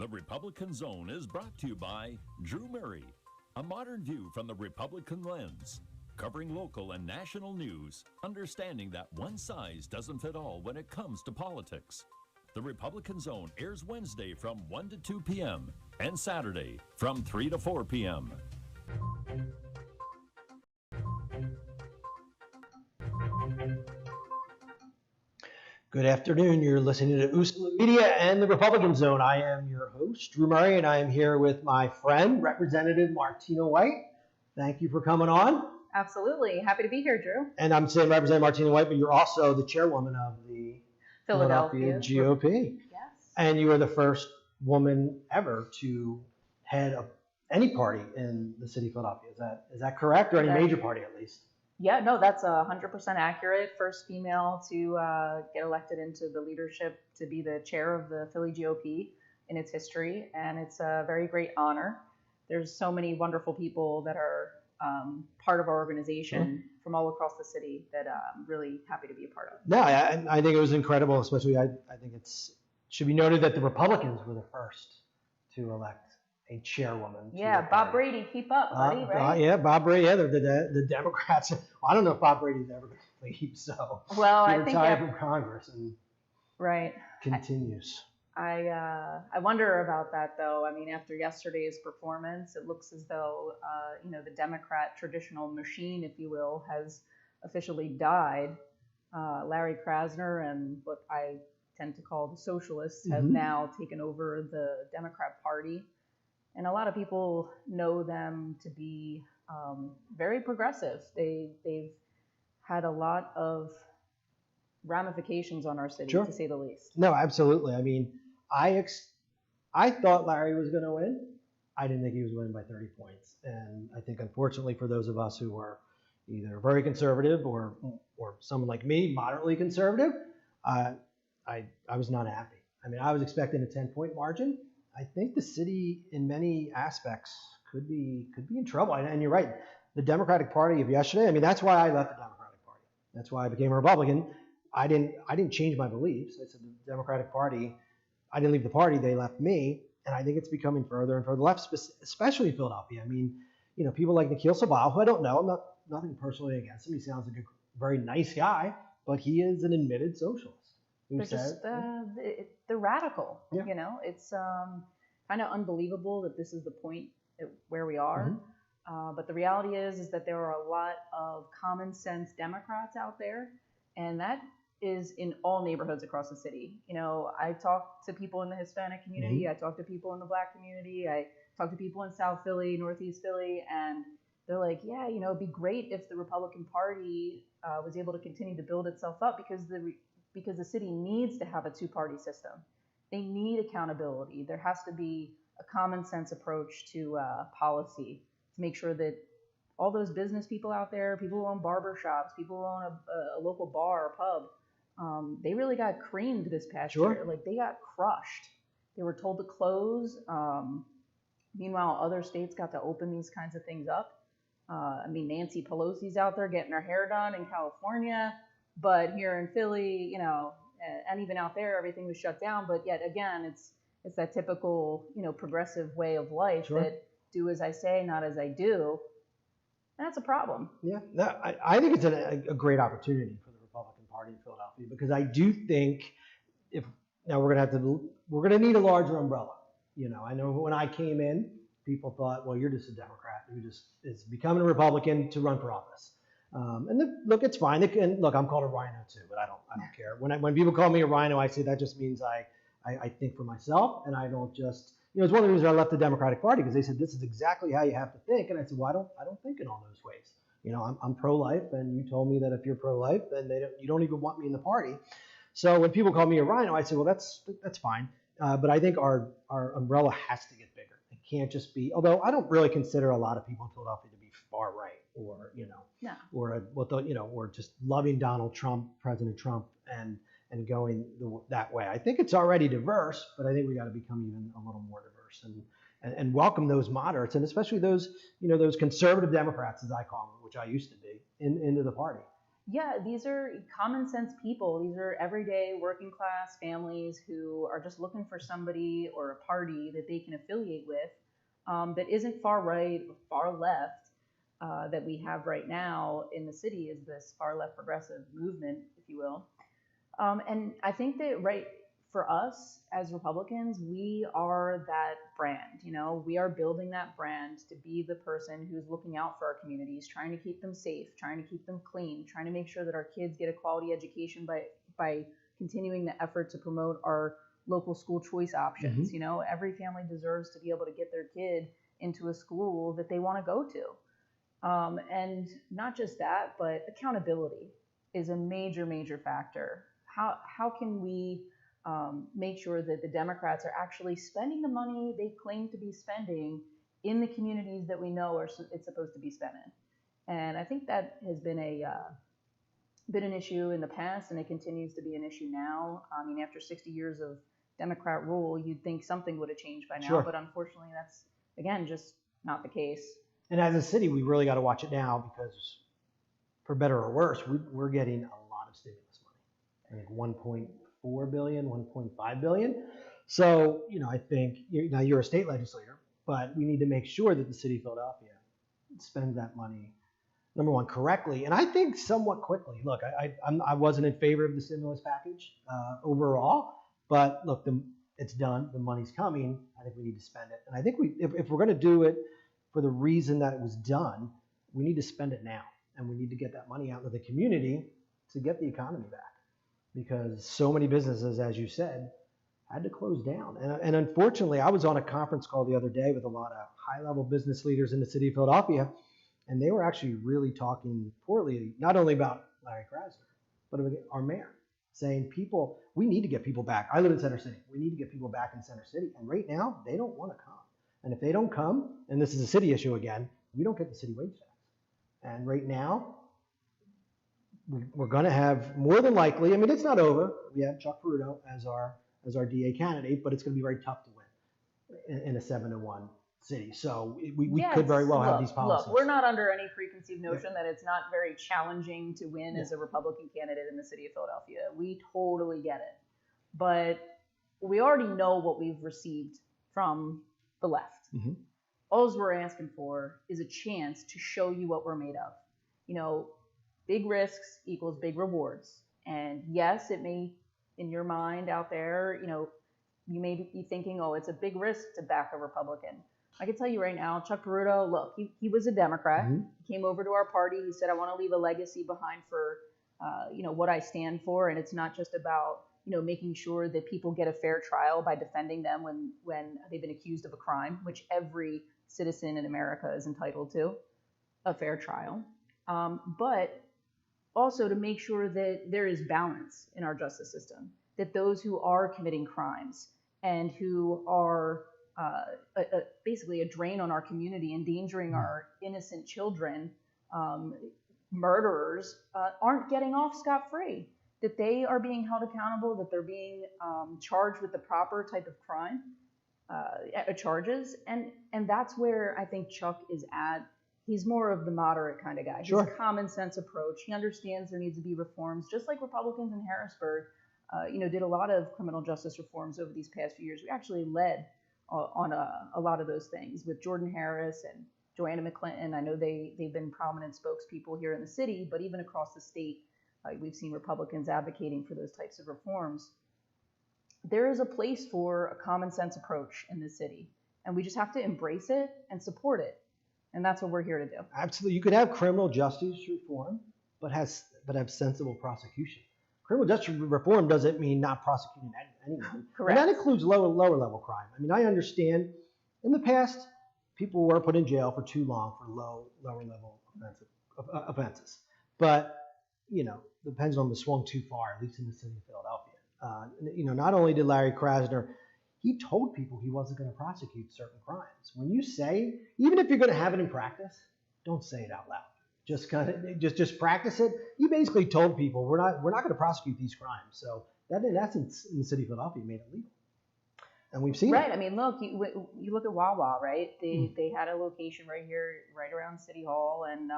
The Republican Zone is brought to you by Drew Murray, a modern view from the Republican lens, covering local and national news, understanding that one size doesn't fit all when it comes to politics. The Republican Zone airs Wednesday from 1 to 2 p.m. and Saturday from 3 to 4 p.m. Good afternoon. You're listening to USALA Media and the Republican Zone. I am your host, Drew Murray, and I am here with my friend, Representative Martina White. Thank you for coming on. Absolutely. Happy to be here, Drew. And I'm saying Representative Martina White, but you're also the chairwoman of the Philadelphia GOP. Yes. And you are the first woman ever to head any party in the city of Philadelphia. Is that correct? Or any major party, at least? Yeah, no, that's 100% accurate. First female to get elected into the leadership to be the chair of the Philly GOP in its history, and it's a very great honor. There's so many wonderful people that are part of our organization from all across the city that I'm really happy to be a part of. No, I think it was incredible, especially I think should be noted that the Republicans were the first to elect a chairwoman. Yeah, Bob Brady, keep up, buddy, right? Yeah, Bob Brady. Yeah, the Democrats. Well, I don't know if Bob Brady's ever going to leave, so well, he I think retired from Congress and right continues. I wonder about that, though. I mean, after yesterday's performance, it looks as though the Democrat traditional machine, if you will, has officially died. Larry Krasner and what I tend to call the socialists have now taken over the Democrat Party. And a lot of people know them to be very progressive. They've had a lot of ramifications on our city, to say the least. No, absolutely. I mean, I thought Larry was going to win. I didn't think he was winning by 30 points. And I think, unfortunately, for those of us who were either very conservative or someone like me, moderately conservative, I was not happy. I mean, I was expecting a 10-point margin. I think the city, in many aspects, could be in trouble. And you're right. The Democratic Party of yesterday. I mean, that's why I left the Democratic Party. That's why I became a Republican. I didn't change my beliefs. I said the Democratic Party. I didn't leave the party. They left me. And I think it's becoming further and further left, especially in Philadelphia. I mean, people like Nikhil Sabal, who I don't know. I'm nothing personally against him. He sounds like a very nice guy, but he is an admitted socialist. They're radical. Yeah. It's kind of unbelievable that this is the point where we are. But the reality is that there are a lot of common sense Democrats out there, and that is in all neighborhoods across the city. I talk to people in the Hispanic community. I talk to people in the Black community. I talk to people in South Philly, Northeast Philly, and they're like, yeah, it'd be great if the Republican Party was able to continue to build itself up because the city needs to have a two-party system. They need accountability. There has to be a common sense approach to policy to make sure that all those business people out there, people who own barber shops, people who own a local bar or pub, they really got creamed this past year. Like, they got crushed. They were told to close. Meanwhile, other states got to open these kinds of things up. I mean, Nancy Pelosi's out there getting her hair done in California. But here in Philly, and even out there, everything was shut down. But yet again, it's that typical, progressive way of life that do as I say, not as I do. And that's a problem. Yeah, I think it's a great opportunity for the Republican Party in Philadelphia, because I do think we're going to need a larger umbrella. I know when I came in, people thought, well, you're just a Democrat who just is becoming a Republican to run for office. Look, it's fine. Look, I'm called a rhino too, but I don't care. When people call me a rhino, I say that just means I think for myself, and I don't just, it's one of the reasons I left the Democratic Party, because they said this is exactly how you have to think, and I said, well, I don't think in all those ways. I'm pro-life, and you told me that if you're pro-life, then you don't even want me in the party. So when people call me a rhino, I say, well, that's fine. But I think our umbrella has to get bigger. It can't just be. Although I don't really consider a lot of people in Philadelphia to be far right, or or just loving Donald Trump, President Trump, and going that way. I think it's already diverse, but I think we got to become even a little more diverse and welcome those moderates, and especially those those conservative Democrats, as I call them, which I used to be, into the party. Yeah, these are common sense people. These are everyday working class families who are just looking for somebody or a party that they can affiliate with, that isn't far right or far left, that we have right now in the city is this far left progressive movement, if you will. And I think that right for us as Republicans, we are that brand. You know, we are building that brand to be the person who's looking out for our communities, trying to keep them safe, trying to keep them clean, trying to make sure that our kids get a quality education by continuing the effort to promote our local school choice options. Mhm. You know, every family deserves to be able to get their kid into a school that they want to go to. And not just that, but accountability is a major, major factor. How can we make sure that the Democrats are actually spending the money they claim to be spending in the communities that we know it's supposed to be spent in? And I think that has been an issue in the past, and it continues to be an issue now. I mean, after 60 years of Democrat rule, you'd think something would have changed by now, Sure. but unfortunately, that's again just not the case. And as a city, we really got to watch it now because, for better or worse, we're getting a lot of stimulus money. I think 1.4 billion, 1.5 billion. So, I think now you're a state legislator, but we need to make sure that the city of Philadelphia spends that money, number one, correctly, and I think somewhat quickly. Look, I wasn't in favor of the stimulus package overall, but look, it's done. The money's coming. I think we need to spend it, and I think if we're going to do it for the reason that it was done, we need to spend it now, and we need to get that money out into the community to get the economy back, because so many businesses, as you said, had to close down. And unfortunately, I was on a conference call the other day with a lot of high-level business leaders in the city of Philadelphia, and they were actually really talking poorly, not only about Larry Krasner, but about our mayor, saying we need to get people back. I live in Center City. We need to get people back in Center City. And right now, they don't want to come. And if they don't come, and this is a city issue again, we don't get the city wage tax. And right now, we're going to have, more than likely, I mean, it's not over. We have Chuck Peruto as our DA candidate, but it's going to be very tough to win in a 7-1 city. So we could very well have these policies. Look, we're not under any preconceived notion that it's not very challenging to win as a Republican candidate in the city of Philadelphia. We totally get it. But we already know what we've received from the left. Mm-hmm. All we're asking for is a chance to show you what we're made of. Big risks equals big rewards. And yes, it may, in your mind out there, you may be thinking, oh, it's a big risk to back a Republican. I can tell you right now, Chuck Peruto, look, he was a Democrat. Mm-hmm. He came over to our party. He said, I want to leave a legacy behind for, what I stand for. And it's not just about, making sure that people get a fair trial by defending them when they've been accused of a crime, which every citizen in America is entitled to, a fair trial. But also to make sure that there is balance in our justice system, that those who are committing crimes and who are basically a drain on our community, endangering our innocent children, murderers, aren't getting off scot-free, that they are being held accountable, that they're being charged with the proper type of crime charges. And that's where I think Chuck is at. He's more of the moderate kind of guy. Sure. He's a common sense approach. He understands there needs to be reforms, just like Republicans in Harrisburg, did a lot of criminal justice reforms over these past few years. We actually led on a lot of those things with Jordan Harris and Joanna McClinton. I know they've been prominent spokespeople here in the city, but even across the state, we've seen Republicans advocating for those types of reforms. There is a place for a common sense approach in this city, and we just have to embrace it and support it. And that's what we're here to do. Absolutely. You could have criminal justice reform, but have sensible prosecution. Criminal justice reform doesn't mean not prosecuting anyone. Correct. And that includes lower level crime. I mean, I understand in the past, people were put in jail for too long for lower level offenses. But, the pendulum has swung too far, at least in the city of Philadelphia. Not only did Larry Krasner, he told people he wasn't going to prosecute certain crimes. When you say, even if you're going to have it in practice, don't say it out loud. Just practice it. You basically told people we're not going to prosecute these crimes. So that, in essence, in the city of Philadelphia, made it legal. And we've seen right. it. I mean, look, you look at Wawa, right? They had a location right here, right around City Hall, and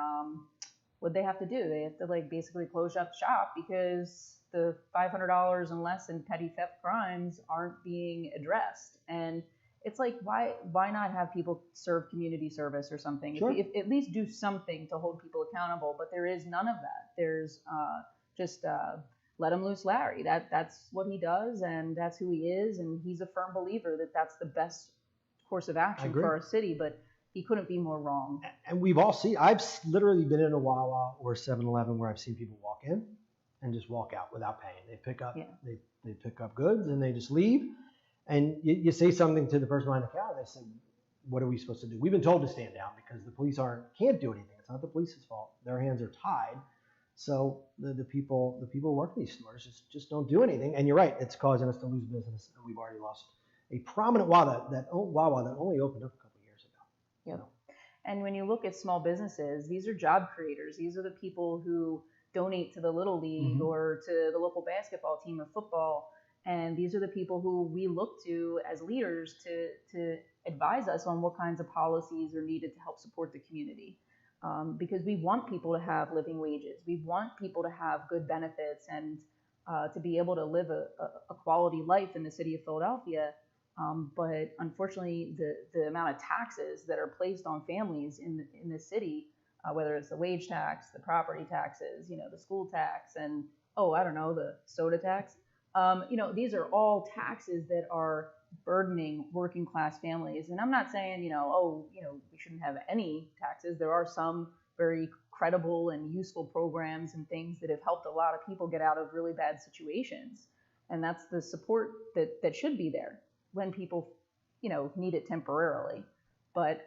what they have to do? They have to like basically close up shop because the $500 and less in petty theft crimes aren't being addressed. And it's like, why not have people serve community service or something? Sure. If at least do something to hold people accountable. But there is none of that. There's just let him loose, Larry. That's what he does, and that's who he is. And he's a firm believer that that's the best course of action for our city. But he couldn't be more wrong. And we've all seen. I've literally been in a Wawa or 7-Eleven where I've seen people walk in and just walk out without paying. They pick up they pick up goods and they just leave. And you say something to the person behind the counter, they said, what are we supposed to do? We've been told to stand down because the police can't do anything. It's not the police's fault. Their hands are tied. So the people who work in these stores just don't do anything. And you're right, it's causing us to lose business. And we've already lost a prominent Wawa that only opened up a couple of years ago. Yep. So. And when you look at small businesses, these are job creators. These are the people who donate to the Little League or to the local basketball team or football. And these are the people who we look to as leaders to advise us on what kinds of policies are needed to help support the community. Because we want people to have living wages. We want people to have good benefits and to be able to live a quality life in the city of Philadelphia. But unfortunately, the amount of taxes that are placed on families in the city, whether it's the wage tax, the property taxes, the school tax, and the soda tax. These are all taxes that are burdening working class families. And I'm not saying, we shouldn't have any taxes. There are some very credible and useful programs and things that have helped a lot of people get out of really bad situations. And that's the support that should be there when people, need it temporarily. But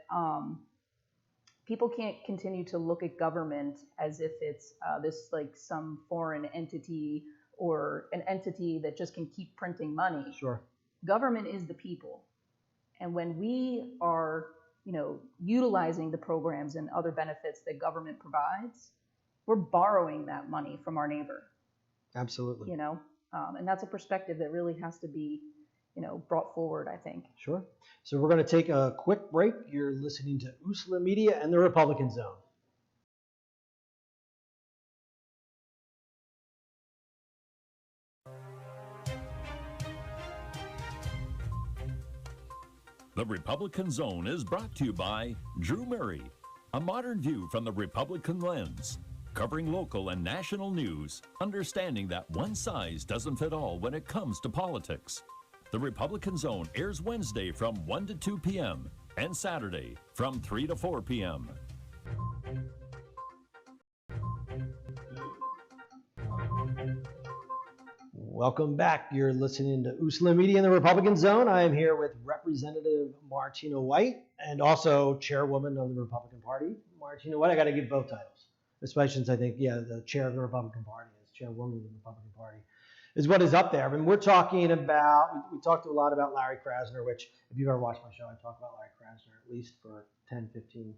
people can't continue to look at government as if it's this like some foreign entity or an entity that just can keep printing money. Sure. Government is the people. And when we are, utilizing the programs and other benefits that government provides, we're borrowing that money from our neighbor. Absolutely. And that's a perspective that really has to be, brought forward, I think. Sure. So we're going to take a quick break. You're listening to USALA Media and the Republican Zone. The Republican Zone is brought to you by Drew Murray, a modern view from the Republican lens, covering local and national news, understanding that one size doesn't fit all when it comes to politics. The Republican Zone airs Wednesday from 1 to 2 p.m. and Saturday from 3 to 4 p.m. Welcome back. You're listening to USALA Media in the Republican Zone. I am here with Representative Martina White and also Chairwoman of the Republican Party, Martina White. I got to give both titles, especially since I think, the chair of the Republican Party is Chairwoman of the Republican Party is what is up there. I mean, we're talking about, we talked a lot about Larry Krasner, which if you've ever watched my show, I talk about Larry Krasner at least for 10, 15,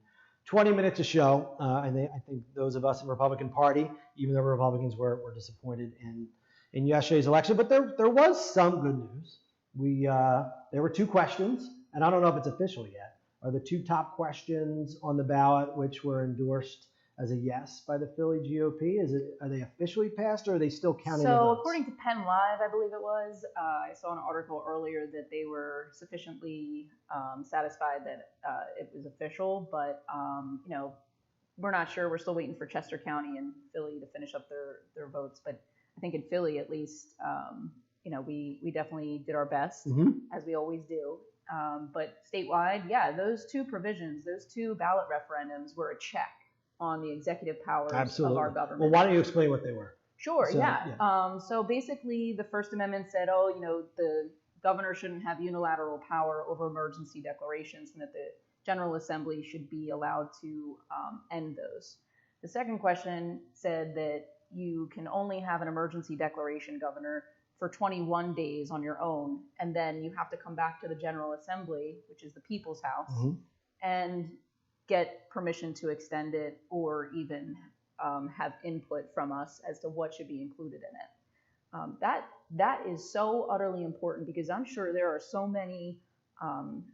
20 minutes a show. I think those of us in the Republican Party, even though Republicans were disappointed in yesterday's election, but there was some good news. There were 2 questions, and I don't know if it's official yet, are the 2 top questions on the ballot which were endorsed as a yes by the Philly GOP. Are they officially passed, or are they still counting the votes? So according to Penn Live, I believe it was, I saw an article earlier that they were sufficiently satisfied that it was official, but we're not sure. We're still waiting for Chester County and Philly to finish up their votes, but I think in Philly, at least, we definitely did our best, as we always do. But statewide, those 2 provisions, those 2 ballot referendums were a check on the executive powers of our government. Well, why don't you explain what they were? Sure, so basically, the First Amendment said, the governor shouldn't have unilateral power over emergency declarations, and that the General Assembly should be allowed to end those. The second question said that you can only have an emergency declaration, Governor, for 21 days on your own, and then you have to come back to the General Assembly, which is the People's House, and get permission to extend it or even have input from us as to what should be included in it. That is so utterly important because I'm sure there are so many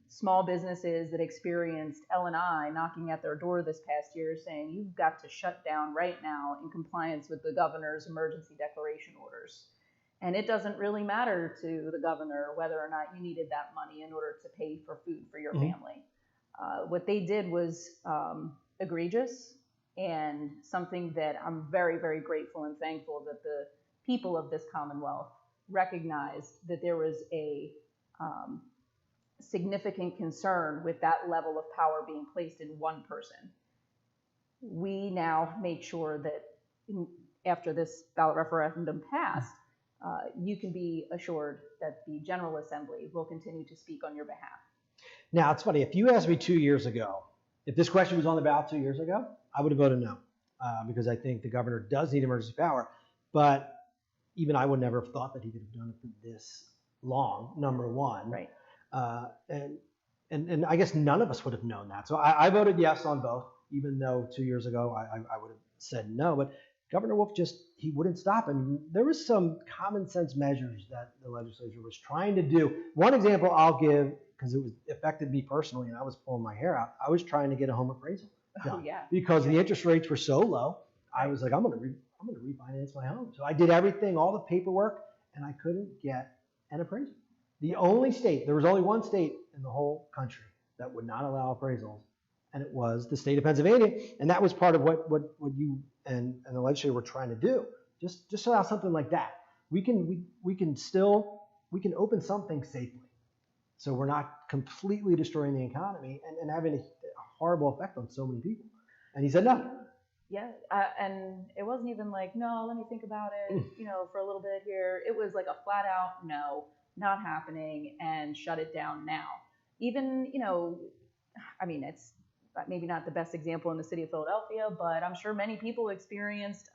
small businesses that experienced L&I knocking at their door this past year saying, you've got to shut down right now in compliance with the governor's emergency declaration orders. And it doesn't really matter to the governor whether or not you needed that money in order to pay for food for your family. What they did was egregious, and something that I'm very, very grateful and thankful that the people of this Commonwealth recognized that there was a significant concern with that level of power being placed in one person. We now make sure that after this ballot referendum passed, you can be assured that the General Assembly will continue to speak on your behalf. Now, it's funny, if you asked me 2 years ago, if this question was on the ballot 2 years ago, I would have voted no, because I think the governor does need emergency power. But even I would never have thought that he could have done it for this long, number one. Right. And I guess none of us would have known that. So I voted yes on both, even though 2 years ago I would have said no. But Governor Wolf he wouldn't stop. I mean, there was some common sense measures that the legislature was trying to do. One example I'll give, because it affected me personally and I was pulling my hair out, I was trying to get a home appraisal done. Oh, yeah. Because the interest rates were so low. I was like, I'm going to refinance my home. So I did everything, all the paperwork, and I couldn't get an appraisal. The only state, there was only one state in the whole country that would not allow appraisals, and it was the state of Pennsylvania. And that was part of what you and the legislature were trying to do. Just allow something like that. We can open something safely, so we're not completely destroying the economy and having a horrible effect on so many people. And he said no. Yeah, and it wasn't even like, no, let me think about it, for a little bit here. It was like a flat out no, not happening, and shut it down now. Even, I mean, it's maybe not the best example in the city of Philadelphia, but I'm sure many people experienced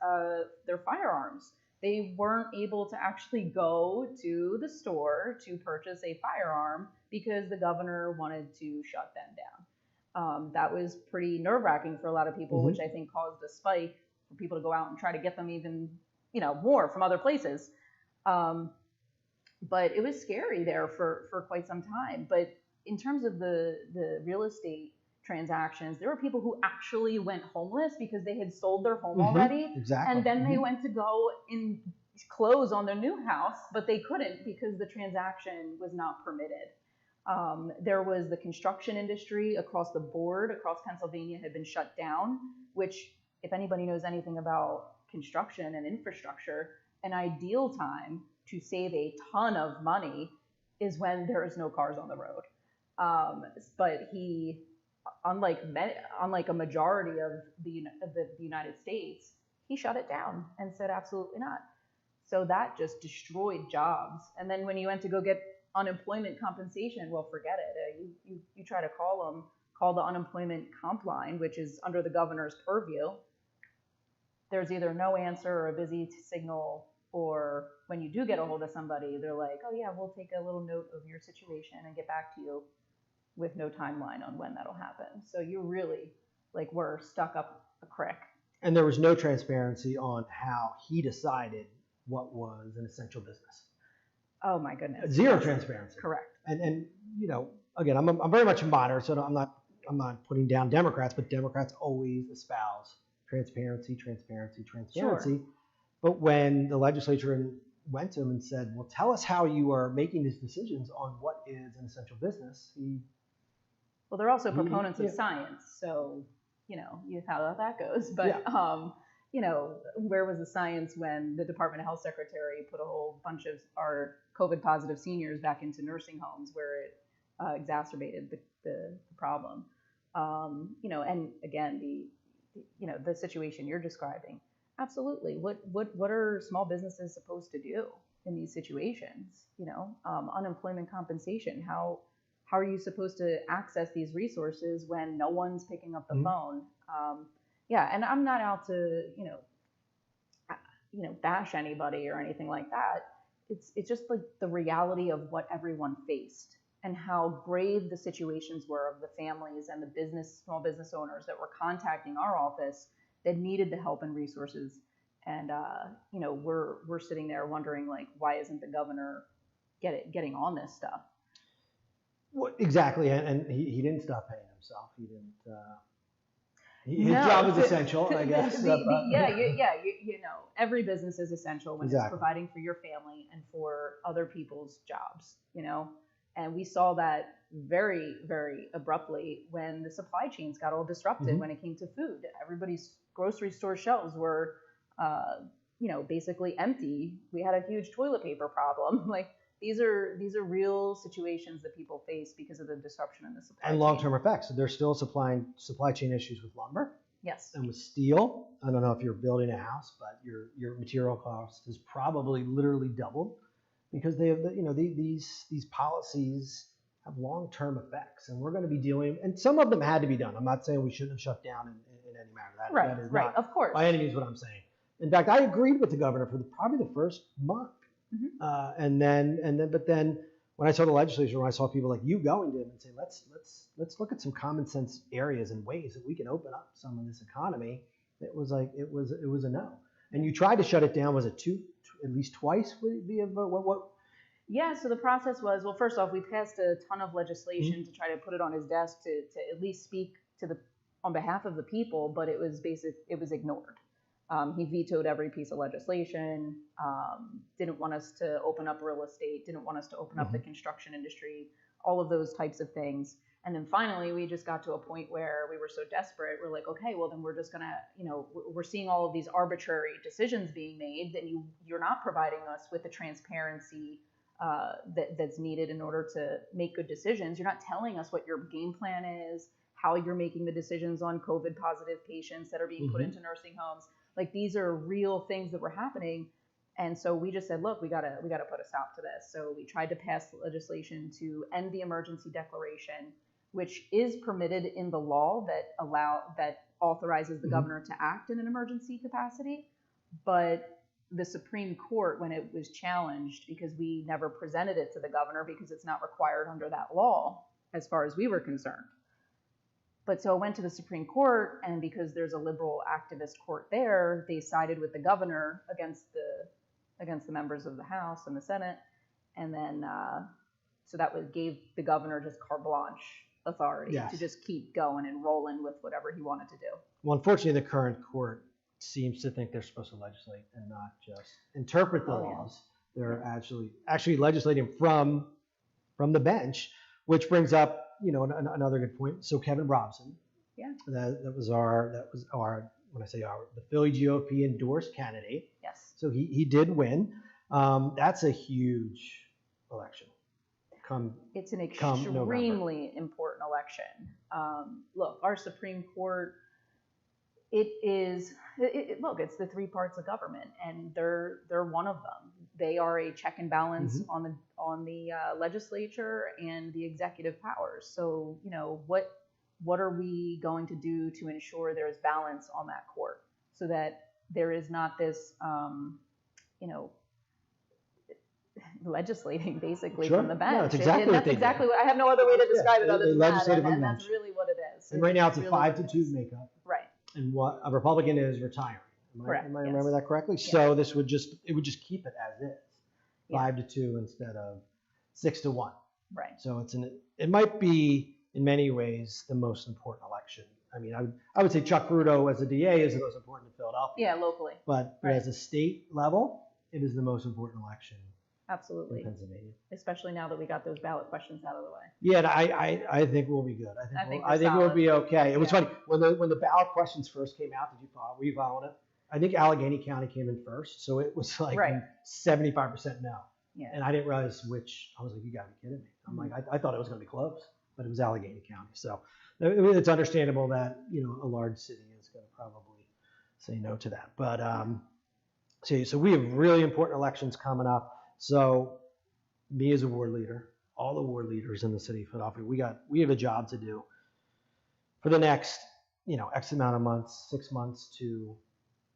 their firearms. They weren't able to actually go to the store to purchase a firearm because the governor wanted to shut them down. That was pretty nerve-wracking for a lot of people, which I think caused a spike for people to go out and try to get them even, more from other places. But it was scary there for quite some time. But in terms of the real estate transactions, there were people who actually went homeless because they had sold their home already. Exactly. And then they went to go and close on their new house, but they couldn't because the transaction was not permitted. There was the construction industry across the board, across Pennsylvania, had been shut down, which, if anybody knows anything about construction and infrastructure, an ideal time to save a ton of money is when there is no cars on the road. But he, unlike a majority of the United States, he shut it down and said absolutely not. So that just destroyed jobs. And then when you went to go get unemployment compensation, well, forget it. You try to call the unemployment comp line, which is under the governor's purview. There's either no answer or a busy signal, or when you do get a hold of somebody, they're like, oh yeah, we'll take a little note of your situation and get back to you with no timeline on when that'll happen. So you really were stuck up a creek. And there was no transparency on how he decided what was an essential business. Oh my goodness. Zero transparency. Correct. And again, I'm very much a moderator, so I'm not putting down Democrats, but Democrats always espouse transparency. Sure. But when the legislature went to him and said, well, tell us how you are making these decisions on what is an essential business, well, they're also proponents of science, so you know how that goes. But where was the science when the Department of Health Secretary put a whole bunch of our COVID positive seniors back into nursing homes, where it exacerbated the problem? And again, the situation you're describing. Absolutely. What are small businesses supposed to do in these situations? Unemployment compensation. How are you supposed to access these resources when no one's picking up the phone? And I'm not out to bash anybody or anything like that. It's just like the reality of what everyone faced and how grave the situations were of the families and the small business owners that were contacting our office that needed the help and resources. And we're sitting there wondering, why isn't the governor getting on this stuff? Well, exactly, and he didn't stop paying himself. He didn't. His No, job is essential, I guess. You know, every business is essential when Exactly. it's providing for your family and for other people's jobs, you know. And we saw that very, very abruptly when the supply chains got all disrupted when it came to food. Everybody's grocery store shelves were, you know, basically empty. We had a huge toilet paper problem. Like these are real situations that people face because of the disruption in the supply chain. And long-term effects. So there's still supply chain issues with lumber. Yes. And with steel. I don't know if you're building a house, but your material cost has probably literally doubled because they have, you know, these policies have long-term effects, and we're going to be dealing. And some of them had to be done. I'm not saying we shouldn't have shut down in any matter. That is right. not Of course. by any means what I'm saying. In fact, I agreed with the governor for probably the first month. And then when I saw the legislature, when I saw people like you going to him and saying, let's look at some common sense areas and ways that we can open up some of this economy, it was a no. And you tried to shut it down. Was it at least twice? Would it be a vote? What? Yeah. So the process was, well, first off, we passed a ton of legislation to try to put it on his desk to at least speak on behalf of the people, but it was ignored. He vetoed every piece of legislation, didn't want us to open up real estate, didn't want us to open up the construction industry, all of those types of things. And then finally, we just got to a point where we were so desperate, we're like, okay, well, then we're just going to, you know, we're seeing all of these arbitrary decisions being made, then you're not providing us with the transparency that's needed in order to make good decisions. You're not telling us what your game plan is, how you're making the decisions on COVID positive patients that are being put into nursing homes. Like these are real things that were happening. And so we just said, look, we gotta put a stop to this. So we tried to pass legislation to end the emergency declaration, which is permitted in the law that authorizes the governor to act in an emergency capacity. But the Supreme Court, when it was challenged, because we never presented it to the governor because it's not required under that law, as far as we were concerned. But so it went to the Supreme Court, and because there's a liberal activist court there, they sided with the governor against the members of the House and the Senate, and then so that gave the governor just carte blanche authority to just keep going and rolling with whatever he wanted to do. Well, unfortunately, the current court seems to think they're supposed to legislate and not just interpret the laws. They're actually legislating from the bench, which brings up, you know, another good point. So Kevin Robson, that was our when I say our, the Philly GOP endorsed candidate. Yes. So he did win. That's a huge election. It's an extremely important election. Look, our Supreme Court, it's the three parts of government, and they're one of them. They are a check and balance on the legislature and the executive powers. So, you know, what are we going to do to ensure there's balance on that court so that there is not this, you know, legislating basically from the bench. No, that's exactly what they do. I have no other way to describe it other than that, and bench. that's really what it is. And right now it's a 5-2 makeup. Right. And what a Republican is retiring. Am I remember that correctly? Yeah. So it would just keep it as is, 5-2 instead of 6-1. Right. So it might be in many ways the most important election. I mean, I would say Chuck Fruto as a DA is the most important in Philadelphia. Yeah, locally. But as a state level, it is the most important election. Absolutely. In Pennsylvania. Especially now that we got those ballot questions out of the way. Yeah, I think we'll be good. I think we'll be okay. It was funny when the ballot questions first came out. Were you following it? I think Allegheny County came in first, so it was like 75% no. Yeah. And I didn't realize which. I was like, you gotta be kidding me. I'm like, I thought it was gonna be close, but it was Allegheny County. So it's understandable that, you know, a large city is gonna probably say no to that. But so we have really important elections coming up. So me as a ward leader, all the ward leaders in the city of Philadelphia, we have a job to do for the next, you know, X amount of months, 6 months to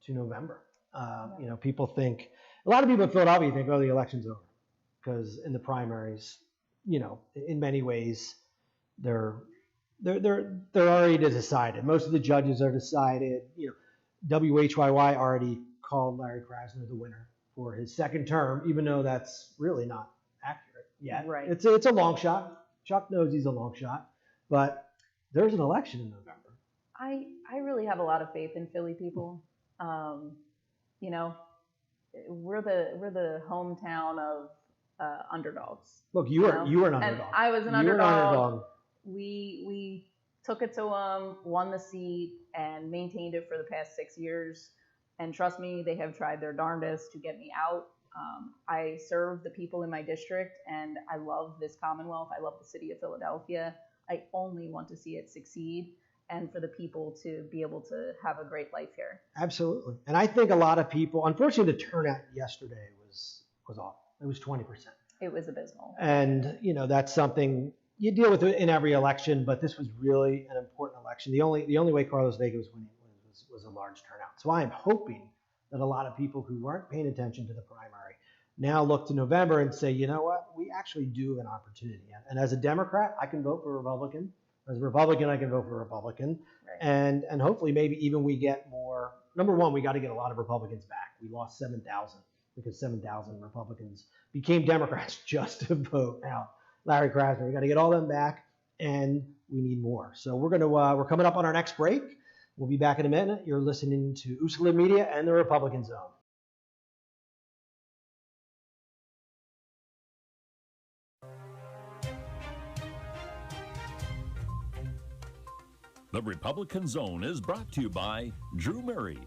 November. You know, a lot of people in Philadelphia think, oh, the election's over, because in the primaries, you know, in many ways, they're already decided. Most of the judges are decided. You know, WHYY already called Larry Krasner the winner for his second term, even though that's really not accurate yet. Right. It's a long shot, Chuck knows he's a long shot, but there's an election in November. I really have a lot of faith in Philly people. You know, we're the hometown of underdogs. Look, you were an underdog. And I was an underdog. We took it to them, won the seat, and maintained it for the past 6 years. And trust me, they have tried their darndest to get me out. I serve the people in my district, and I love this Commonwealth. I love the city of Philadelphia. I only want to see it succeed, and for the people to be able to have a great life here. Absolutely. And I think a lot of people, unfortunately, the turnout yesterday was awful. It was 20%. It was abysmal. And, you know, that's something you deal with in every election, but this was really an important election. The only way Carlos Vega was winning was a large turnout. So I am hoping that a lot of people who weren't paying attention to the primary now look to November and say, you know what, we actually do have an opportunity. And as a Democrat, I can vote for a Republican. As a Republican, I can vote for a Republican. Right. And hopefully maybe even we get more. Number one, we got to get a lot of Republicans back. We lost 7,000 because 7,000 Republicans became Democrats just to vote out Larry Krasner. We got to get all them back, and we need more. So we're coming up on our next break. We'll be back in a minute. You're listening to USALA Media and the Republican Zone. The Republican Zone is brought to you by Drew Murray,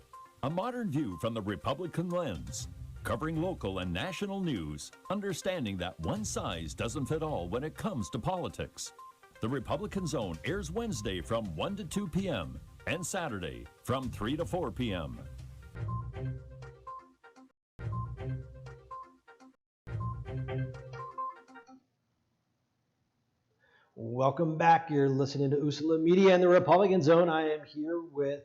a modern view from the Republican lens, covering local and national news, understanding that one size doesn't fit all when it comes to politics. The Republican Zone airs Wednesday from 1 to 2 p.m. and Saturday from 3 to 4 p.m. Welcome back. You're listening to USALA Media and the Republican Zone. I am here with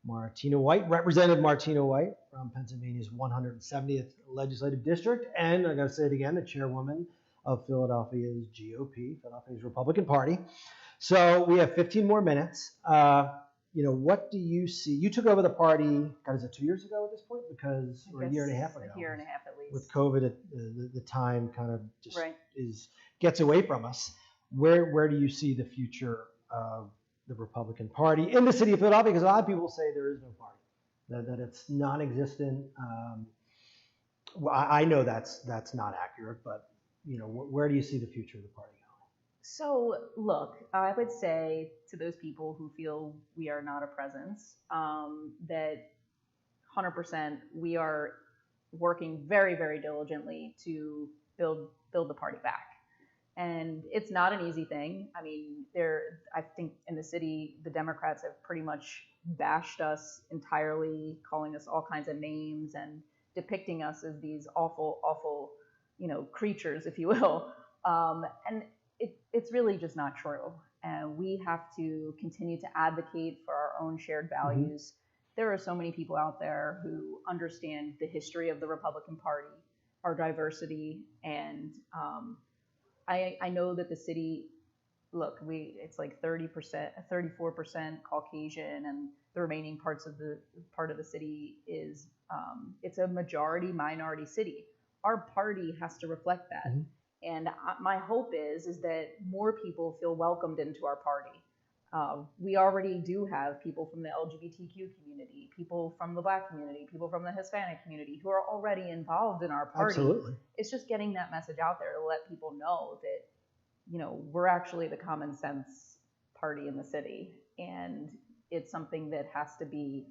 Martina White, Representative Martina White from Pennsylvania's 170th Legislative District, and I got to say it again, the chairwoman of Philadelphia's GOP, Philadelphia's Republican Party. So we have 15 more minutes. What do you see? You took over the party, God, is it 2 years ago at this point? Because, or a year and a half ago. A year and a half at least. With COVID, the time kind of just Right. gets away from us. Where do you see the future of the Republican Party in the city of Philadelphia? Because a lot of people say there is no party, that it's non-existent. I know that's not accurate, but where do you see the future of the party going? So look, I would say to those people who feel we are not a presence, that 100% we are working very, very diligently to build the party back. And it's not an easy thing. I mean, I think in the city, the Democrats have pretty much bashed us entirely, calling us all kinds of names and depicting us as these awful, awful, creatures, if you will. And it's really just not true. And we have to continue to advocate for our own shared values. Mm-hmm. There are so many people out there who understand the history of the Republican Party, our diversity, and I know that the city, look, it's like 30%, 34% Caucasian, and the remaining part of the city is it's a majority minority city. Our party has to reflect that. Mm-hmm. And my hope is that more people feel welcomed into our party. We already do have people from the LGBTQ community, people from the Black community, people from the Hispanic community who are already involved in our party. Absolutely. It's just getting that message out there to let people know that, we're actually the common sense party in the city. And it's something that has to be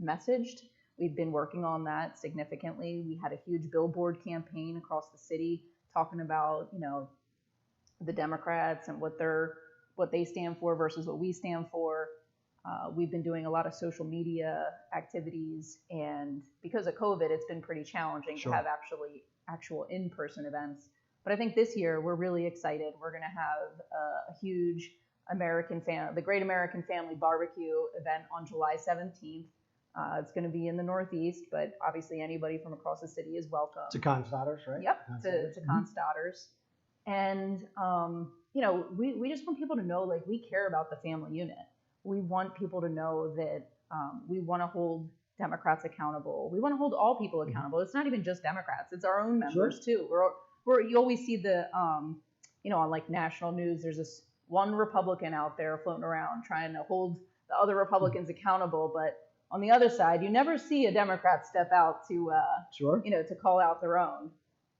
messaged. We've been working on that significantly. We had a huge billboard campaign across the city talking about, the Democrats and what they stand for versus what we stand for. We've been doing a lot of social media activities, and because of COVID, it's been pretty challenging to have actual in-person events. But I think this year we're really excited. We're going to have a huge the Great American Family Barbecue event on July 17th. It's going to be in the Northeast, but obviously anybody from across the city is welcome. To Constadters, right? Yep, to Constadters. And, we just want people to know, we care about the family unit. We want people to know that we want to hold Democrats accountable. We want to hold all people accountable. It's not even just Democrats. It's our own members, too. You always see the on like national news, there's this one Republican out there floating around trying to hold the other Republicans accountable, but on the other side, you never see a Democrat step out to, Sure. to call out their own.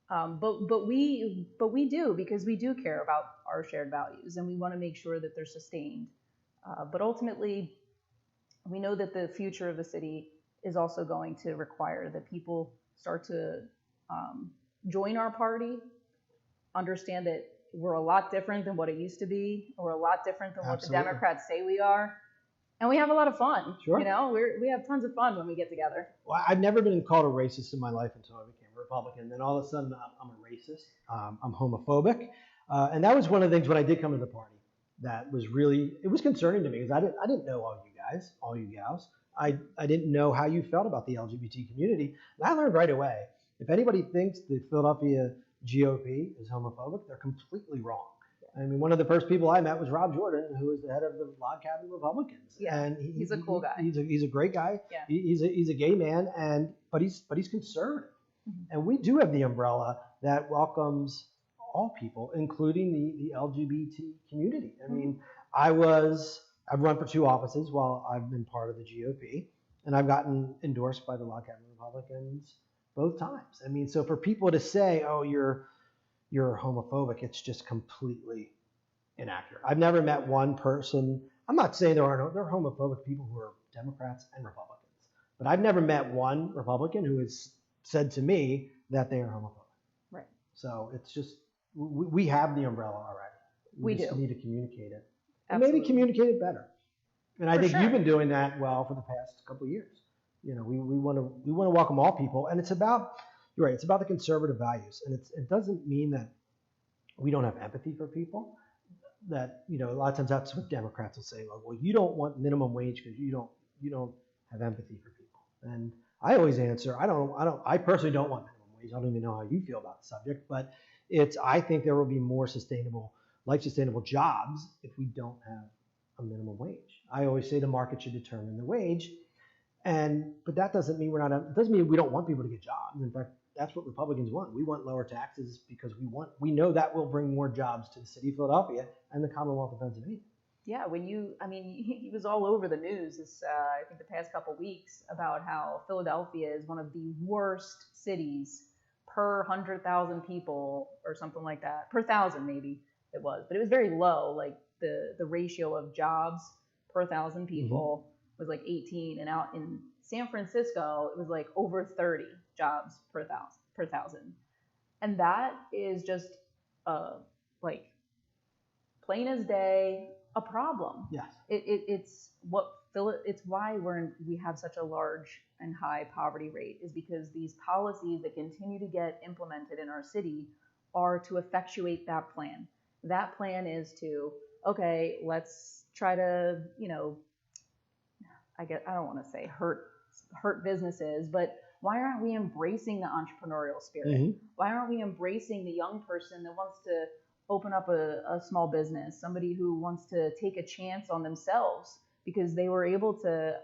But we do, because we do care about our shared values, and we want to make sure that they're sustained. But ultimately, we know that the future of the city is also going to require that people start to join our party, understand that we're a lot different than what it used to be. We're a lot different than what the Democrats say we are. And we have a lot of fun. Sure. We have tons of fun when we get together. Well, I've never been called a racist in my life until I became a Republican. Then all of a sudden, I'm a racist. I'm homophobic. And that was one of the things when I did come to the party that was really, it was concerning to me, because I didn't know all you guys, all you gals. I didn't know how you felt about the LGBT community. And I learned right away, if anybody thinks the Philadelphia GOP is homophobic, they're completely wrong. I mean, one of the first people I met was Rob Jordan, who was the head of the Log Cabin Republicans. Yeah, and he's a cool guy. He's a great guy. Yeah. He's a gay man, but he's conservative. Mm-hmm. And we do have the umbrella that welcomes all people, including the LGBT community. I mean, I've run for 2 offices while I've been part of the GOP, and I've gotten endorsed by the Log Cabin Republicans both times. I mean, so for people to say, oh, you're homophobic, it's just completely inaccurate. I've never met one person. I'm not saying there are homophobic people who are Democrats and Republicans, but I've never met one Republican who has said to me that they are homophobic. Right. So it's just, we have the umbrella already. We just need to communicate it. And maybe communicate it better. And I think you've been doing that well for the past couple of years. We want to welcome all people, and it's about, you're right, it's about the conservative values, and it doesn't mean that we don't have empathy for people. That a lot of times that's what Democrats will say, well, you don't want minimum wage because you don't have empathy for people. And I always answer, I personally don't want minimum wage. I don't even know how you feel about the subject, but I think there will be more sustainable jobs if we don't have a minimum wage. I always say the market should determine the wage, but that doesn't mean it doesn't mean we don't want people to get jobs. In fact, that's what Republicans want. We want lower taxes because we know that will bring more jobs to the city of Philadelphia and the Commonwealth of Pennsylvania. Yeah, he was all over the news I think the past couple weeks about how Philadelphia is one of the worst cities per 100,000 people or something like that. Per 1,000 maybe it was, but it was very low. Like the ratio of jobs per 1,000 people was like 18, and out in San Francisco it was like over 30 jobs per 1,000, and that is just like plain as day a problem. Yes, it's why we have such a large and high poverty rate, is because these policies that continue to get implemented in our city are to effectuate that plan. That plan is to, okay, let's try to, I don't want to say hurt businesses, but why aren't we embracing the entrepreneurial spirit? Mm-hmm. Why aren't we embracing the young person that wants to open up a small business, somebody who wants to take a chance on themselves because they were able to,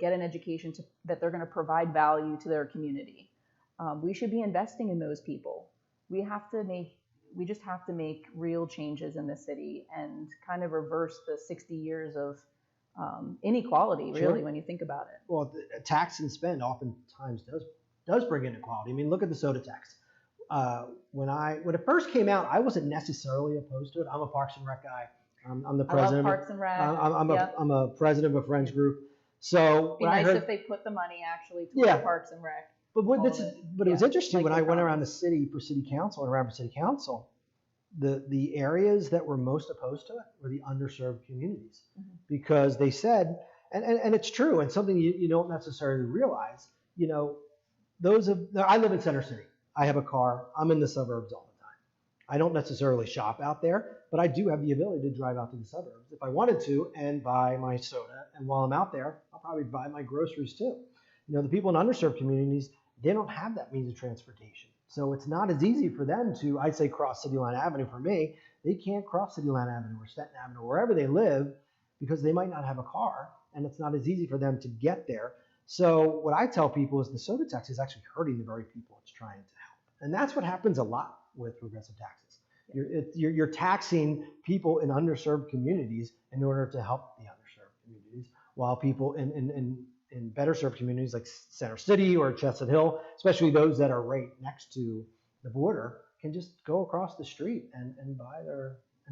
get an education that they're going to provide value to their community? We should be investing in those people. We just have to make real changes in the city and kind of reverse the 60 years of inequality, really, when you think about it. Well, the tax and spend oftentimes does bring inequality. I mean, look at the soda tax. When it first came out, I wasn't necessarily opposed to it. I'm a Parks and Rec guy. I'm the president. I love Parks and Rec. I'm a president of a friends group. So it'd be nice if they put the money actually towards Parks and Rec. But it was interesting when I went around the city for city council and ran for city council. The areas that were most opposed to it were the underserved communities, because they said, and it's true, and something you don't necessarily realize, I live in Center City. I have a car. I'm in the suburbs all the time. I don't necessarily shop out there, but I do have the ability to drive out to the suburbs if I wanted to and buy my soda. And while I'm out there, I'll probably buy my groceries too. The people in underserved communities, they don't have that means of transportation. So it's not as easy for them to, I'd say, cross City Line Avenue. For me, they can't cross City Line Avenue or Stanton Avenue, wherever they live, because they might not have a car, and it's not as easy for them to get there. So what I tell people is the soda tax is actually hurting the very people it's trying to help. And that's what happens a lot with progressive taxes. You're taxing people in underserved communities in order to help the underserved communities, while people in better served communities like Center City or Chestnut Hill, especially those that are right next to the border, can just go across the street and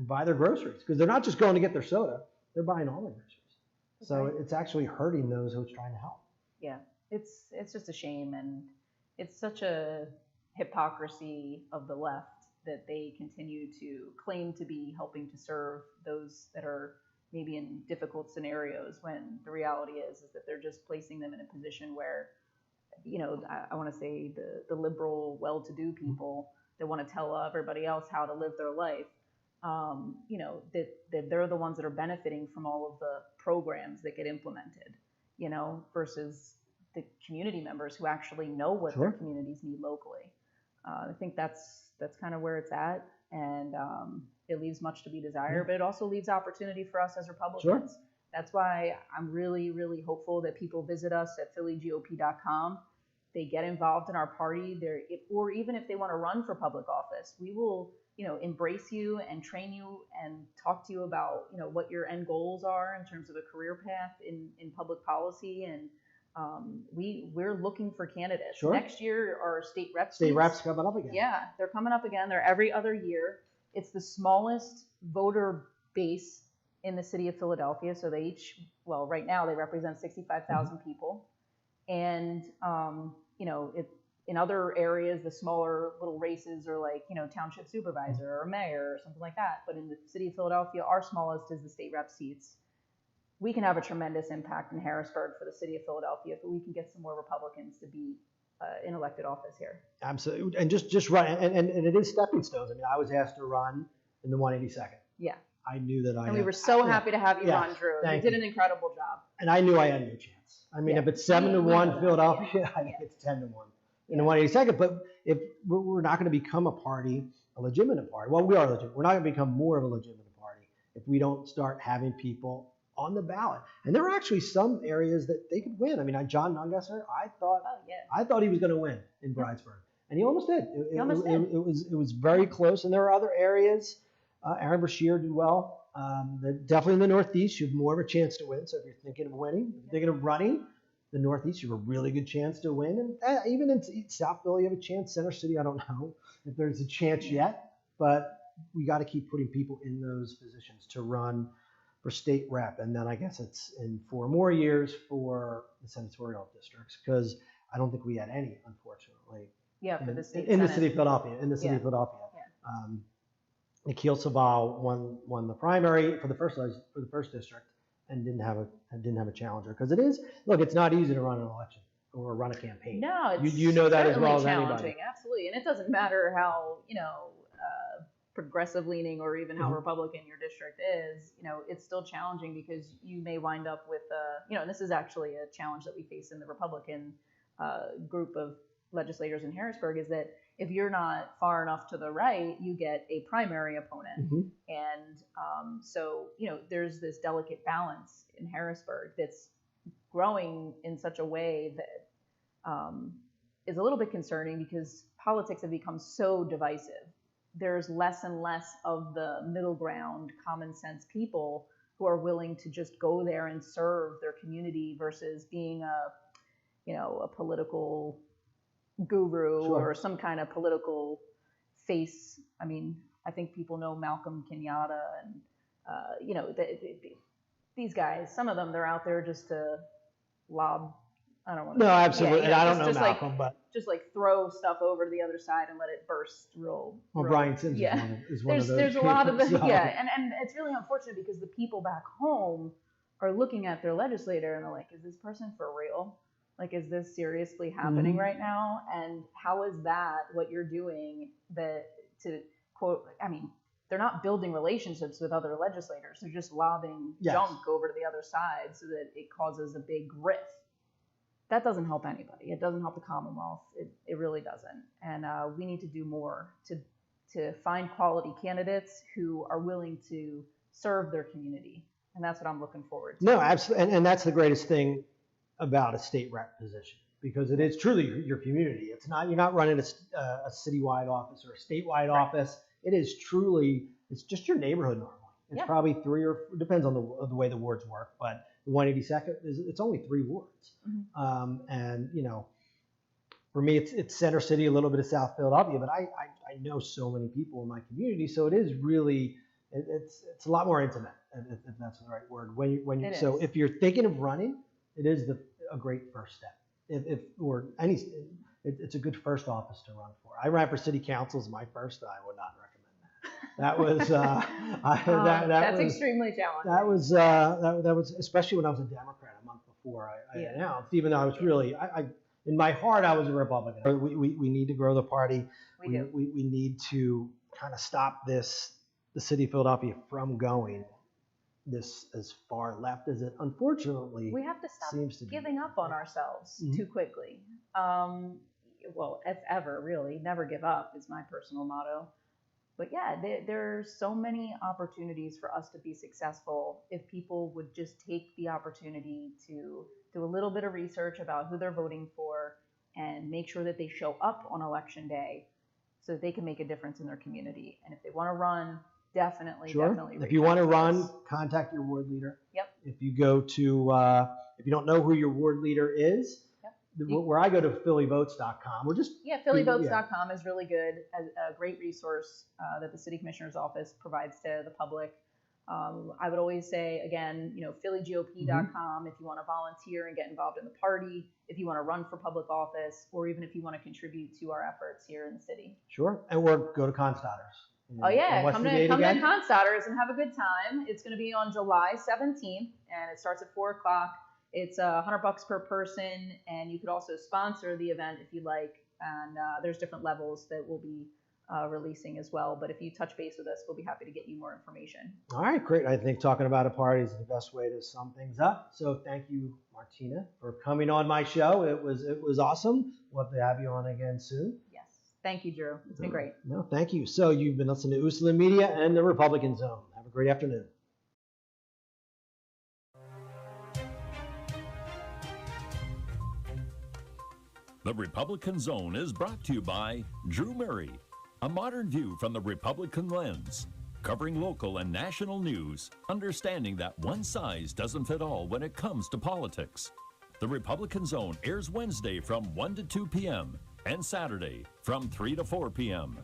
buy their groceries, because they're not just going to get their soda, they're buying all their groceries. So it's actually hurting those who's trying to help. Yeah, it's just a shame, and it's such a hypocrisy of the left that they continue to claim to be helping to serve those that are maybe in difficult scenarios, when the reality is that they're just placing them in a position where, I want to say the liberal, well-to-do people that want to tell everybody else how to live their life, that they're the ones that are benefiting from all of the programs that get implemented, versus the community members who actually know what their communities need locally. I think that's kind of where it's at, and it leaves much to be desired, but it also leaves opportunity for us as Republicans. Sure. That's why I'm really, really hopeful that people visit us at phillygop.com. They get involved in our party, or even if they want to run for public office, we will, embrace you and train you and talk to you about, what your end goals are in terms of a career path in public policy. And we're looking for candidates. Sure. Next year, our state reps coming up again. Yeah, they're coming up again. They're every other year. It's the smallest voter base in the city of Philadelphia. So they right now they represent 65,000 people. And, in other areas, the smaller little races are like, township supervisor or mayor or something like that. But in the city of Philadelphia, our smallest is the state rep seats. We can have a tremendous impact in Harrisburg for the city of Philadelphia if we can get some more Republicans to be in elected office here. Absolutely. And just run. And it is stepping stones. I mean, I was asked to run in the 182nd. Yeah. I knew that And we were so happy to have you run, Drew. You did an incredible job. And I knew I had no chance. I mean, if it's 7-1 Philadelphia, I think it's 10-1 in the 182nd. But if we're not going to become a legitimate party. Well, we are legitimate. We're not going to become more of a legitimate party if we don't start having people on the ballot. And there were actually some areas that they could win. I mean, John Nungesser, I thought he was going to win in Bridesburg, and he almost did. It was very close. And there are other areas. Aaron Bashir did well. Definitely in the Northeast, you have more of a chance to win. So if you're thinking of winning, if you're thinking of running, the Northeast, you have a really good chance to win. And even in South Philly, you have a chance. Center City, I don't know if there's a chance yet, but we got to keep putting people in those positions to run for state rep. And then I guess it's in 4 more years for the senatorial districts, because I don't think we had any, unfortunately. Yeah, for the state in Senate. The city of Philadelphia. In the city of Philadelphia. Yeah. Nikhil Saval won the primary for the first district and didn't have a challenger, because it's not easy to run an election or run a campaign. No, it's you know that as well as challenging. Anybody. Absolutely, and it doesn't matter how progressive leaning or even how Republican your district is. It's still challenging, because you may wind up with and this is actually a challenge that we face in the Republican group of legislators in Harrisburg, is that if you're not far enough to the right, you get a primary opponent. And so, there's this delicate balance in Harrisburg that's growing in such a way that is a little bit concerning, because politics have become so divisive. There's less and less of the middle ground, common sense people who are willing to just go there and serve their community versus being a political guru or some kind of political face. I mean, I think people know Malcolm Kenyatta and these guys. Some of them, they're out there just to lob. I don't want to. No, absolutely. And I don't know Malcolm, but just like throw stuff over to the other side and let it burst real. Brian Sims is one of those. There's a lot of the and it's really unfortunate, because the people back home are looking at their legislator and they're like, is this person for real? Like, is this seriously happening right now? And how is that what you're doing to quote, I mean, they're not building relationships with other legislators. They're just lobbing junk over to the other side so that it causes a big rift. That doesn't help anybody. It doesn't help the Commonwealth. It really doesn't. And we need to do more to find quality candidates who are willing to serve their community. And that's what I'm looking forward to. No, absolutely. And that's the greatest thing about a state rep position, because it is truly your community. It's not, you're not running a citywide office or a statewide office. it is truly, it's just your neighborhood normally. It's probably depends on the way the wards work, but the 182nd it's only 3 wards. And for me, it's Center City, a little bit of South Philadelphia, but I know so many people in my community, so it is really, it's a lot more intimate, if that's the right word. If you're thinking of running, it is a great first step. It's a good first office to run for. I ran for city council as my first. I would not recommend that. That was that's extremely challenging. That was especially when I was a Democrat a month before I announced. Even though I was really, in my heart, I was a Republican. We need to grow the party. We need to kind of stop the city of Philadelphia from going this as far left as it unfortunately we have to stop seems to giving up on ourselves too quickly. Well, if ever, really, never give up is my personal motto. But yeah, there's so many opportunities for us to be successful if people would just take the opportunity to do a little bit of research about who they're voting for and make sure that they show up on election day so that they can make a difference in their community. And if they want to run, definitely. If you want to run, contact your ward leader. Yep. If you go to, if you don't know who your ward leader is, where I go to phillyvotes.com, phillyvotes.com is really good, a great resource that the city commissioner's office provides to the public. I would always say, again, phillygop.com if you want to volunteer and get involved in the party, if you want to run for public office, or even if you want to contribute to our efforts here in the city. Sure. And go to Constaters. Oh yeah, come to Constaters and have a good time. It's going to be on July 17th, and it starts at 4:00. It's $100 per person, and you could also sponsor the event if you like. And there's different levels that we'll be releasing as well. But if you touch base with us, we'll be happy to get you more information. All right, great. I think talking about a party is the best way to sum things up. So thank you, Martina, for coming on my show. It was awesome. We'll have to have you on again soon. Yes. Thank you, Drew. It's been great. No, thank you. So you've been listening to USALA Media and the Republican Zone. Have a great afternoon. The Republican Zone is brought to you by Drew Murray, a modern view from the Republican lens, covering local and national news, understanding that one size doesn't fit all when it comes to politics. The Republican Zone airs Wednesday from 1 to 2 p.m. and Saturday from 3 to 4 p.m.